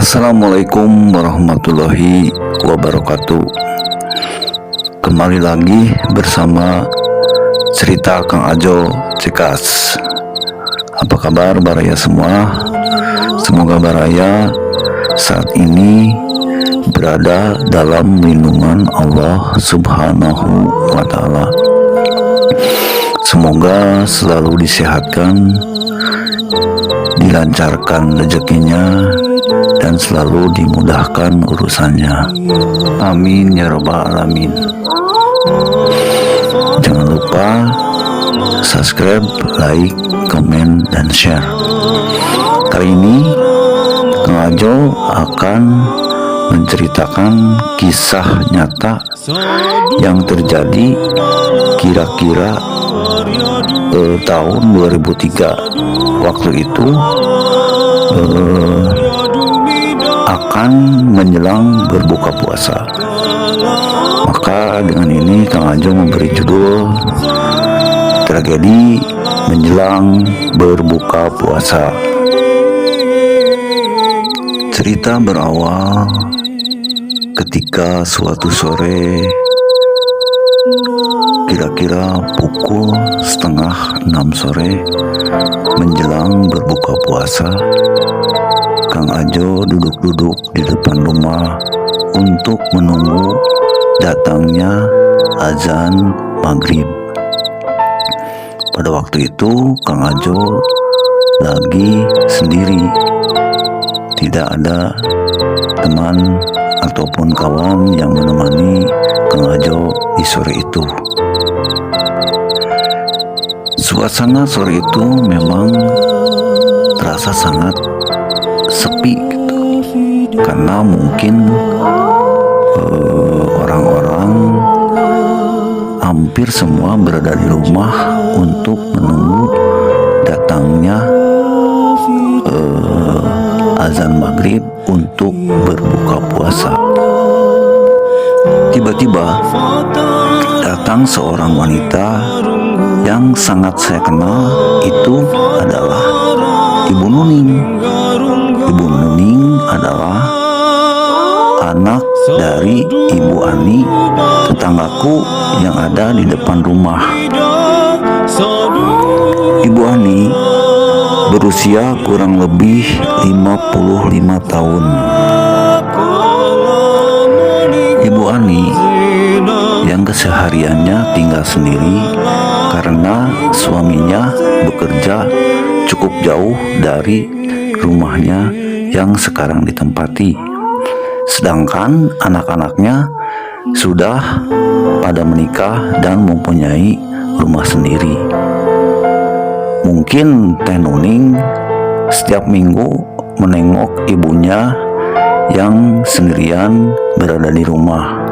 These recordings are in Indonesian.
Assalamualaikum warahmatullahi wabarakatuh. Kembali lagi bersama cerita Kang Ajo Cekas. Apa kabar Baraya semua? Semoga Baraya saat ini berada dalam lindungan Allah Subhanahu wa Ta'ala. Semoga selalu disehatkan, dilancarkan rezekinya, dan selalu dimudahkan urusannya. Amin ya rabbal alamin. Jangan lupa subscribe, like, komen, dan share. Kali ini Kang Ajo akan menceritakan kisah nyata yang terjadi kira-kira tahun 2003. Waktu itu akan menjelang berbuka puasa. Maka dengan ini Kang Ajo memberi judul Tragedi Menjelang Berbuka Puasa. Cerita berawal ketika suatu sore kira-kira pukul 5:30 sore menjelang berbuka puasa, Kang Ajo duduk-duduk di depan rumah untuk menunggu datangnya azan maghrib. Pada waktu itu Kang Ajo lagi sendiri, tidak ada teman ataupun kawan yang menemani Kang Ajo di sore itu. Suasana sore itu memang terasa sangat sepi gitu, karena mungkin orang-orang hampir semua berada di rumah untuk menunggu datangnya azan maghrib untuk berbuka puasa. Tiba-tiba datang seorang wanita yang sangat saya kenal. Itu adalah Ibu Nuning. Ibu Nuning adalah anak dari Ibu Ani, tetanggaku yang ada di depan rumah. Ibu Ani berusia kurang lebih 55 tahun. Ibu Ani yang kesehariannya tinggal sendiri karena suaminya bekerja cukup jauh dari rumahnya yang sekarang ditempati. Sedangkan anak-anaknya sudah pada menikah dan mempunyai rumah sendiri. Mungkin Teh Nuning setiap minggu menengok ibunya yang sendirian berada di rumah.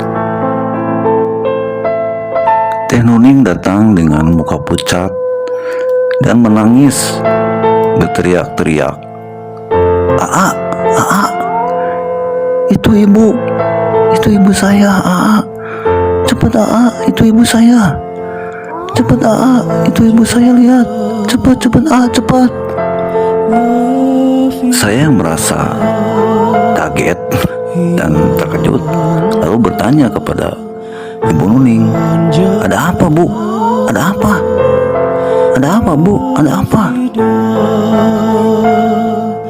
Teh Nuning datang dengan muka pucat dan menangis, berteriak-teriak, "Aa, Aa, itu ibu saya, Aa, cepat Aa, itu ibu saya, cepat Aa, itu ibu saya, lihat, cepat Aa, cepat." Saya merasa kaget dan terkejut, lalu bertanya kepada Ibu Nuning, "Ada apa, Bu? Ada apa? Ada apa, Bu? Ada apa?"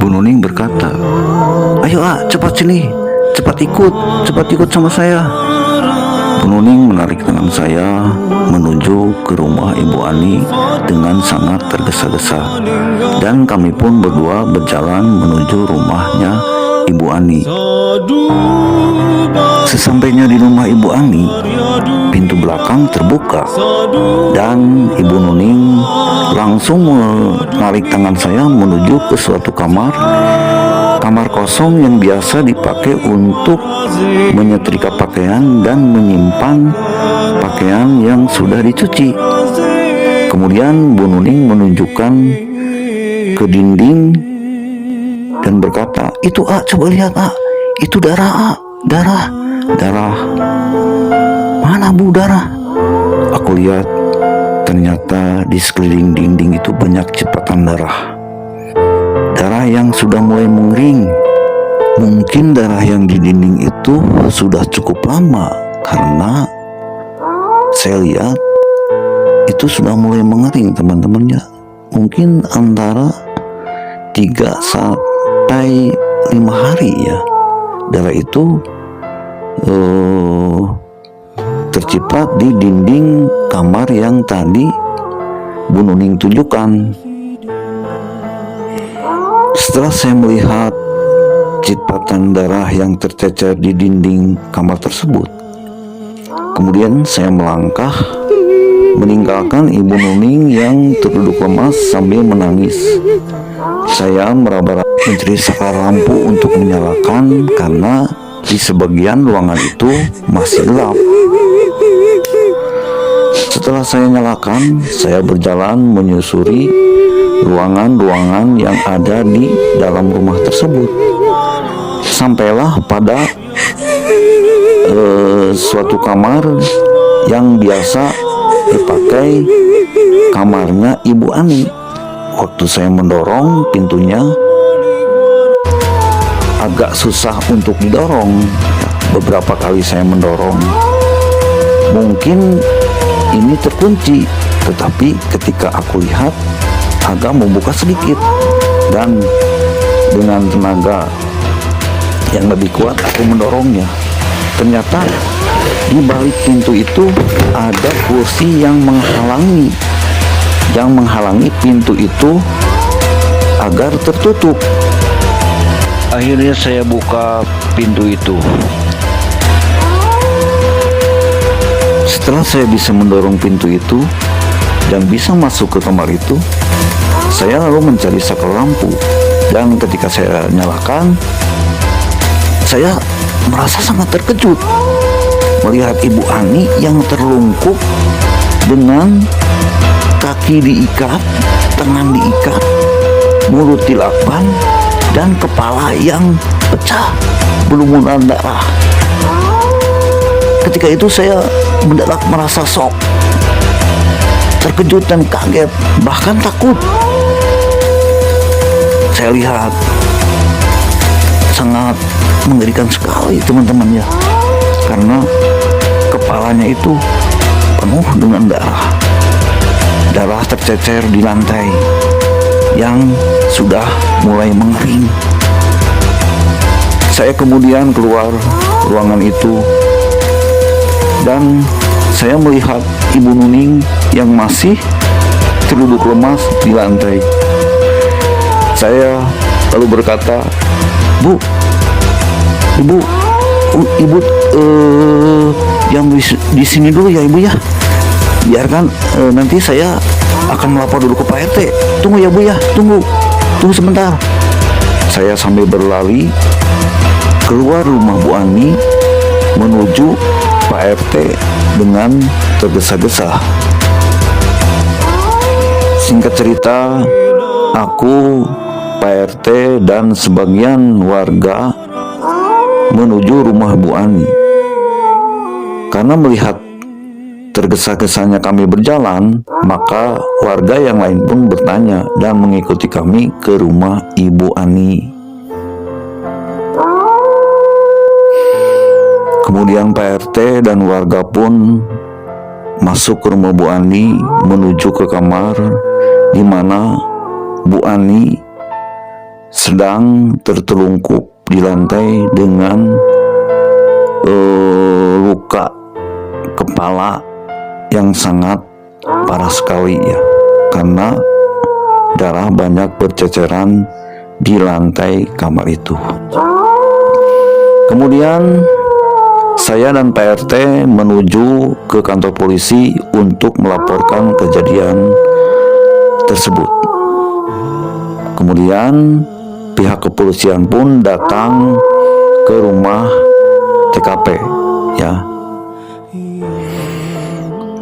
Bu Nuning berkata, "Ayo, cepat sini, cepat ikut sama saya." Bu Nuning menarik tangan saya menuju ke rumah Ibu Ani dengan sangat tergesa-gesa, dan kami pun berdua berjalan menuju rumahnya Ibu Ani. Sesampainya di rumah Ibu Ani, pintu belakang terbuka dan Ibu Nuning langsung menarik tangan saya menuju ke suatu kamar kosong yang biasa dipakai untuk menyetrika pakaian dan menyimpan pakaian yang sudah dicuci. Kemudian Bu Nuning menunjukkan ke dinding dan berkata, "Itu coba lihat itu darah darah. Mana Bu darah?" Aku lihat ternyata di sekeliling dinding itu banyak cepatan darah yang sudah mulai mengering Mungkin darah yang di dinding itu sudah cukup lama, karena saya lihat itu sudah mulai mengering, teman-temannya. Mungkin antara 3 sampai 5 hari ya. Darah itu terciprat di dinding kamar yang tadi Bu Nuning tunjukkan. Setelah saya melihat cipratan darah yang tercecer di dinding kamar tersebut, kemudian saya melangkah meninggalkan Ibu Nuning yang terduduk lemas sambil menangis. Saya meraba-raba mencari saklar lampu untuk menyalakan, karena di sebagian ruangan itu masih gelap. Setelah saya nyalakan, saya berjalan menyusuri ruangan-ruangan yang ada di dalam rumah tersebut. Sampailah pada suatu kamar yang biasa dipakai kamarnya Ibu Ani. Waktu saya mendorong pintunya, agak susah untuk didorong. Beberapa kali saya mendorong, mungkin ini terkunci, tetapi ketika aku lihat agak membuka sedikit, dan dengan tenaga yang lebih kuat aku mendorongnya. Ternyata di balik pintu itu ada kursi yang menghalangi pintu itu agar tertutup. Akhirnya saya buka pintu itu. Setelah saya bisa mendorong pintu itu dan bisa masuk ke kamar itu, saya lalu mencari saklar lampu. Dan ketika saya nyalakan, saya merasa sangat terkejut melihat Ibu Ani yang terlungkup dengan kaki diikat, tangan diikat, mulut dilakban, dan kepala yang pecah, berlumuran darah. Ketika itu saya mendadak merasa shock, terkejut dan kaget, bahkan takut. Saya lihat sangat mengerikan sekali, teman-teman ya, karena kepalanya itu penuh dengan darah tercecer di lantai yang sudah mulai mengering. Saya kemudian keluar ruangan itu dan saya melihat Ibu Nuning yang masih terduduk lemas di lantai. Saya lalu berkata, "Bu, Ibu yang di sini dulu ya, Ibu ya. Biarkan nanti saya akan melapor dulu ke Pak RT. Tunggu ya, Bu ya, tunggu sebentar." Saya sambil berlari keluar rumah Bu Ani menuju Pak RT dengan tergesa-gesa. Singkat cerita, aku, Pak RT, dan sebagian warga menuju rumah Bu Ani. Karena melihat tergesa-gesanya kami berjalan, maka warga yang lain pun bertanya dan mengikuti kami ke rumah Ibu Ani. Kemudian Pak RT dan warga pun masuk ke rumah Bu Ani menuju ke kamar di mana Bu Ani sedang tertelungkup di lantai dengan luka kepala yang sangat parah sekali ya, karena darah banyak berceceran di lantai kamar itu. Kemudian saya dan Pak RT menuju ke kantor polisi untuk melaporkan kejadian tersebut. Kemudian pihak kepolisian pun datang ke rumah TKP ya.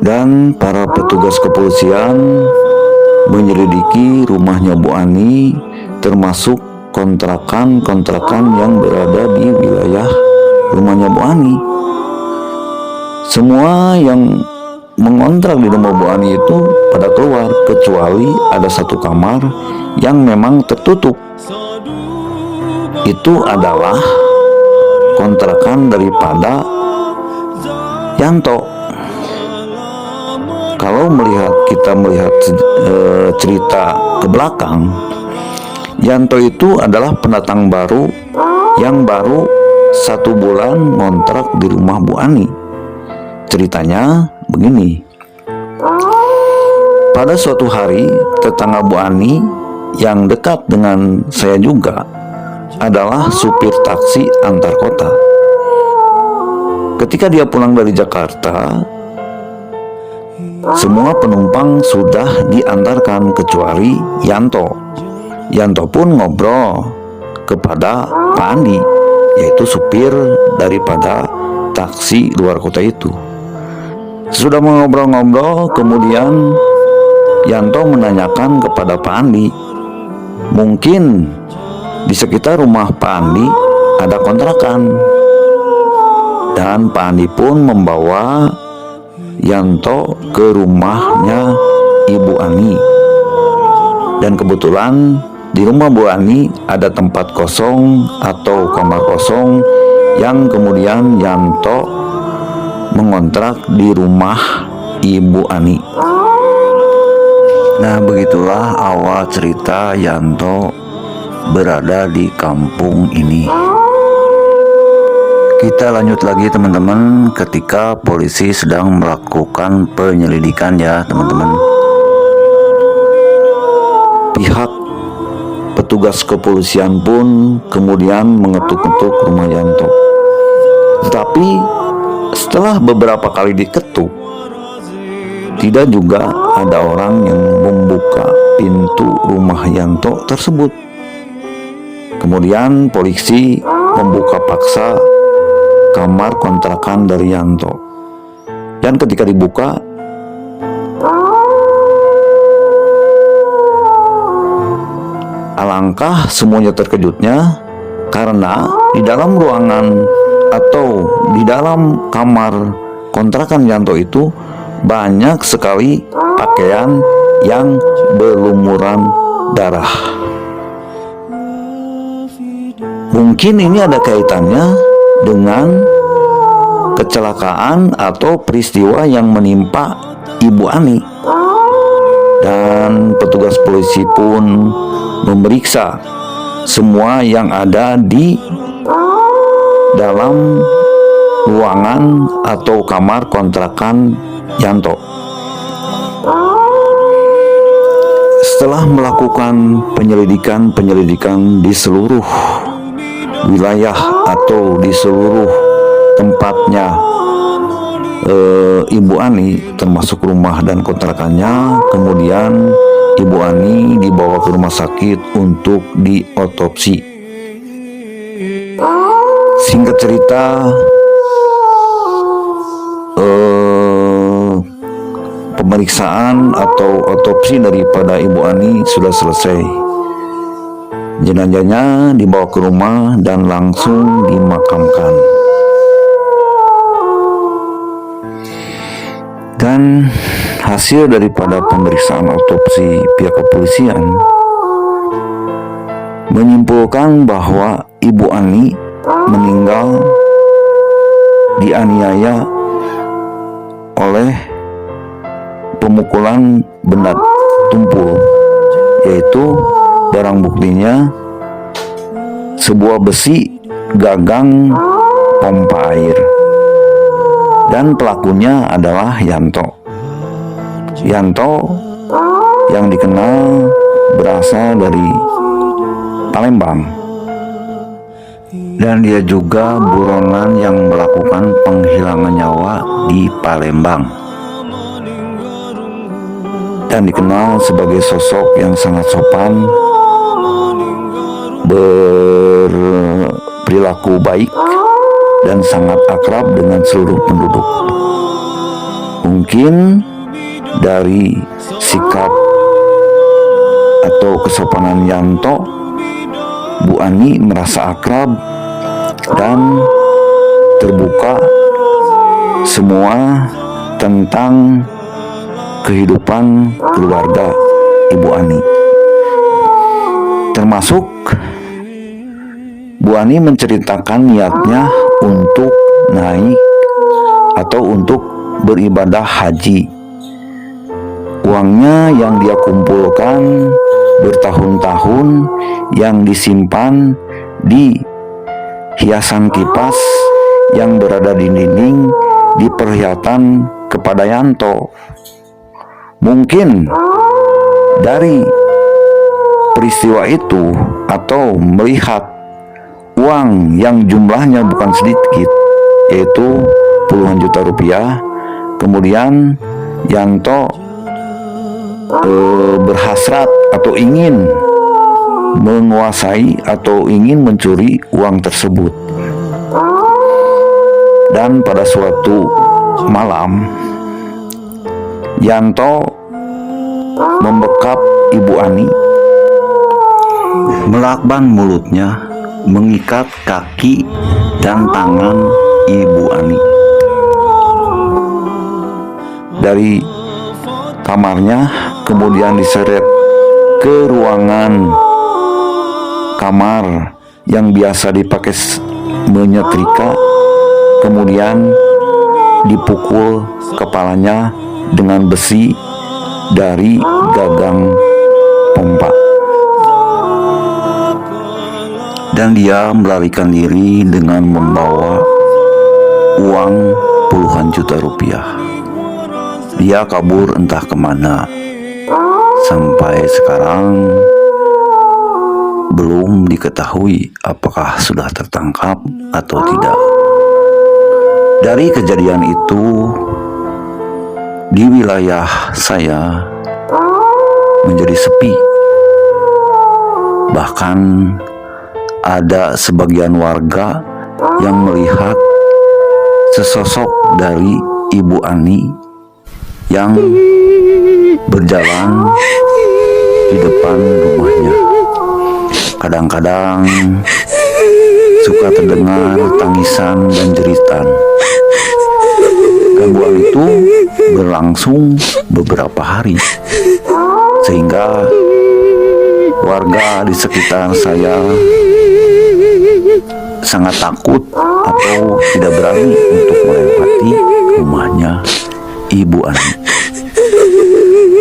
Dan para petugas kepolisian menyelidiki rumahnya Bu Ani, termasuk kontrakan-kontrakan yang berada di wilayah rumahnya Bu Ani. Semua yang mengontrak di rumah Bu Ani itu pada keluar, kecuali ada satu kamar yang memang tertutup. itu adalah kontrakan daripada Yanto. Kalau kita melihat cerita ke belakang, Yanto itu adalah pendatang baru yang baru 1 bulan ngontrak di rumah Bu Ani. Ceritanya begini. Pada suatu hari, tetangga Bu Ani yang dekat dengan saya juga adalah supir taksi antar kota. Ketika dia pulang dari Jakarta, semua penumpang sudah diantarkan kecuali Yanto. Yanto pun ngobrol kepada Pak Andi, yaitu supir daripada taksi luar kota itu. Sudah mengobrol-ngobrol, kemudian Yanto menanyakan kepada Pak Andi, mungkin di sekitar rumah Pak Andi ada kontrakan. Dan Pak Andi pun membawa Yanto ke rumahnya Ibu Ani. Dan kebetulan di rumah Bu Ani ada tempat kosong atau kamar kosong yang kemudian Yanto mengontrak di rumah Ibu Ani. Nah, begitulah awal cerita Yanto berada di kampung ini. Kita lanjut lagi teman-teman, ketika polisi sedang melakukan penyelidikan ya teman-teman. Pihak petugas kepolisian pun kemudian mengetuk-ketuk rumah Yanto. Tetapi setelah beberapa kali diketuk, tidak juga ada orang yang membuka pintu rumah Yanto tersebut. Kemudian polisi membuka paksa kamar kontrakan dari Yanto. Dan ketika dibuka, alangkah semuanya terkejutnya karena di dalam ruangan atau di dalam kamar kontrakan Yanto itu banyak sekali pakaian yang berlumuran darah. Mungkin ini ada kaitannya dengan kecelakaan atau peristiwa yang menimpa Ibu Ani. Dan petugas polisi pun memeriksa semua yang ada di dalam ruangan atau kamar kontrakan Yanto. Setelah melakukan penyelidikan di seluruh wilayah atau di seluruh tempatnya Ibu Ani, termasuk rumah dan kontrakannya, kemudian Ibu Ani dibawa ke rumah sakit untuk diotopsi. Singkat cerita, pemeriksaan atau otopsi daripada Ibu Ani sudah selesai. Jenazahnya dibawa ke rumah dan langsung dimakamkan. Dan hasil daripada pemeriksaan otopsi pihak kepolisian menyimpulkan bahwa Ibu Ani meninggal dianiaya oleh pemukulan benda tumpul, yaitu barang buktinya sebuah besi gagang pompa air, dan pelakunya adalah Yanto yang dikenal berasal dari Palembang, dan dia juga buronan yang melakukan penghilangan nyawa di Palembang, dan dikenal sebagai sosok yang sangat sopan, berperilaku baik, dan sangat akrab dengan seluruh penduduk. Mungkin dari sikap atau kesopanan Yanto, Bu Ani merasa akrab dan terbuka semua tentang kehidupan keluarga Ibu Ani. Termasuk Bu Ani menceritakan niatnya untuk naik atau untuk beribadah haji. Uangnya yang dia kumpulkan bertahun-tahun yang disimpan di hiasan kipas yang berada di dinding diperlihatkan kepada Yanto. Mungkin dari peristiwa itu atau melihat uang yang jumlahnya bukan sedikit, yaitu puluhan juta rupiah, kemudian Yanto berhasrat atau ingin menguasai atau ingin mencuri uang tersebut. Dan pada suatu malam Yanto membekap Ibu Ani, melakban mulutnya, mengikat kaki dan tangan Ibu Ani. Dari kamarnya kemudian diseret ke ruangan kamar yang biasa dipakai menyetrika, kemudian dipukul kepalanya dengan besi dari gagang pompa, dan dia melarikan diri dengan membawa uang puluhan juta rupiah. Dia kabur entah kemana. Sampai sekarang belum diketahui apakah sudah tertangkap atau tidak. Dari kejadian itu, di wilayah saya menjadi sepi. Bahkan ada sebagian warga yang melihat sesosok dari Ibu Ani yang berjalan di depan rumahnya. Kadang-kadang suka terdengar tangisan dan jeritan. Gangguan itu berlangsung beberapa hari, sehingga warga di sekitar saya sangat takut atau tidak berani untuk melewati rumahnya Ibu Ani.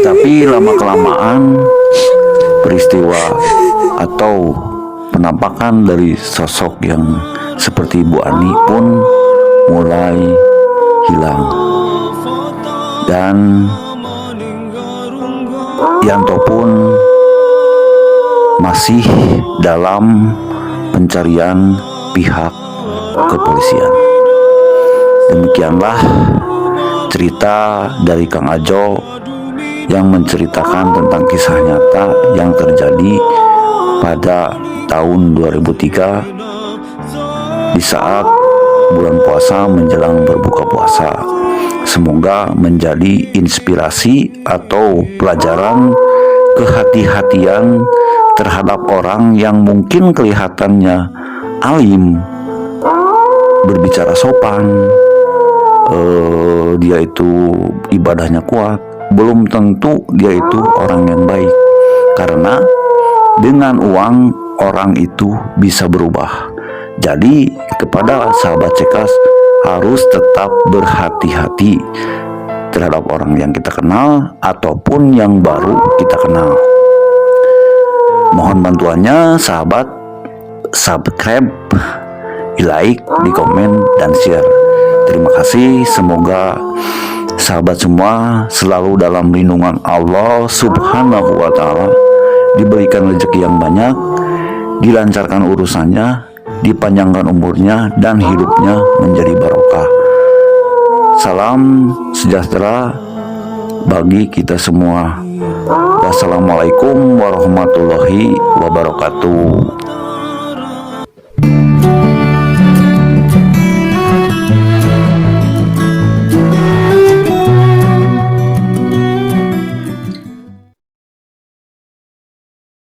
Tapi lama-kelamaan peristiwa atau penampakan dari sosok yang seperti Ibu Ani pun mulai hilang, dan Yanto pun masih dalam pencarian pihak kepolisian. Demikianlah cerita dari Kang Ajo yang menceritakan tentang kisah nyata yang terjadi pada tahun 2003 di saat bulan puasa menjelang berbuka puasa. Semoga menjadi inspirasi atau pelajaran kehati-hatian terhadap orang yang mungkin kelihatannya alim, berbicara sopan, dia itu ibadahnya kuat, belum tentu dia itu orang yang baik. Karena dengan uang orang itu bisa berubah. Jadi kepada sahabat Cekas harus tetap berhati-hati terhadap orang yang kita kenal ataupun yang baru kita kenal. Mohon bantuannya sahabat, subscribe, like, di komen, dan share. Terima kasih. Semoga sahabat semua selalu dalam lindungan Allah Subhanahu wa Ta'ala, diberikan rezeki yang banyak, dilancarkan urusannya, dipanjangkan umurnya, dan hidupnya menjadi barokah. Salam sejahtera bagi kita semua. Wassalamualaikum warahmatullahi wabarakatuh.